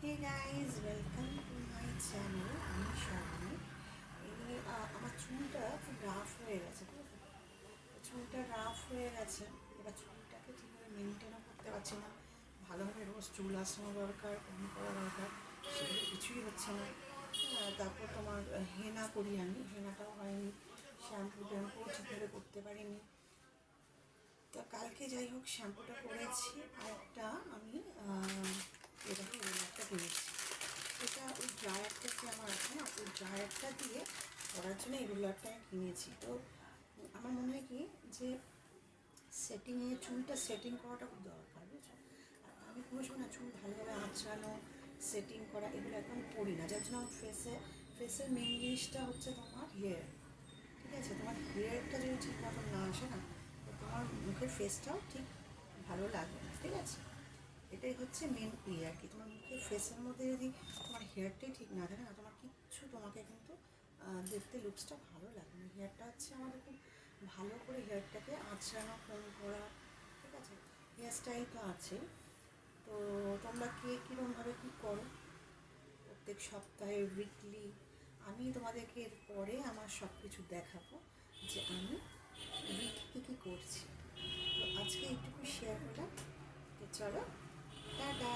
Hey guys, welcome to my channel. আমি শালিনী। আমার চুলটা খুব রাফ হয়ে গেছে, ঠিক আছে? চুলটা রাফ হয়ে গেছে। এবার চুলটাকে ঠিকভাবে মেনটেনও করতে পারছি না। ভালোভাবে রোজ চুল আসানো দরকার, কম করা দরকার, সেগুলো কিছুই হচ্ছে না। তারপর তোমার হেনা করি, আমি হেনাটাও হয়নি, শ্যাম্পু ট্যাম্পুও ঠিকভাবে করতে পারিনি। তো কালকে যাই হোক শ্যাম্পুটা করেছি। আর একটা আমি এরকম রোলারটা কিনেছি। এটা ওই ড্রায়ারটা যে আমার আছে না, ওই ড্রায়ারটা দিয়ে করার জন্য এই রোলারটা আমি কিনেছি। তো আমার মনে হয় কি যে সেটিংয়ে চুলটা সেটিং করাটা খুব দরকার, বুঝছো? আর আমি কোনো সময় না চুল ভালোভাবে আঁচড়ানো, সেটিং করা এগুলো একদম করি না। যার জন্য আমার ফেসের মেন জিনিসটা হচ্ছে তোমার হেয়ার। ঠিক আছে, তোমার হেয়ারটা যদি ঠিক মতন না আসে না, তো তোমার মুখের ফেসটাও ঠিক ভালো লাগবে না। ঠিক আছে, এটাই হচ্ছে মেন আর কি। তোমার মুখের ফেসের মধ্যে যদি তোমার হেয়ারটাই ঠিক না থাকে না, তোমার কিচ্ছু তোমাকে কিন্তু দেখতে লুকসটা ভালো লাগবে না। হেয়ারটা হচ্ছে আমাদের খুব ভালো করে হেয়ারটাকে আঁচড়ানো, কম করা। ঠিক আছে, হেয়ার স্টাইল তো আছে। তো তোমরা কে কীরকমভাবে কী করো প্রত্যেক সপ্তাহে, উইকলি, আমি তোমাদেরকে এরপরে আমার সব কিছু দেখাবো যে আমি উইকে কী কী করছি। তো আজকে এইটুকু শেয়ার করলাম। তো চলো, টাটা।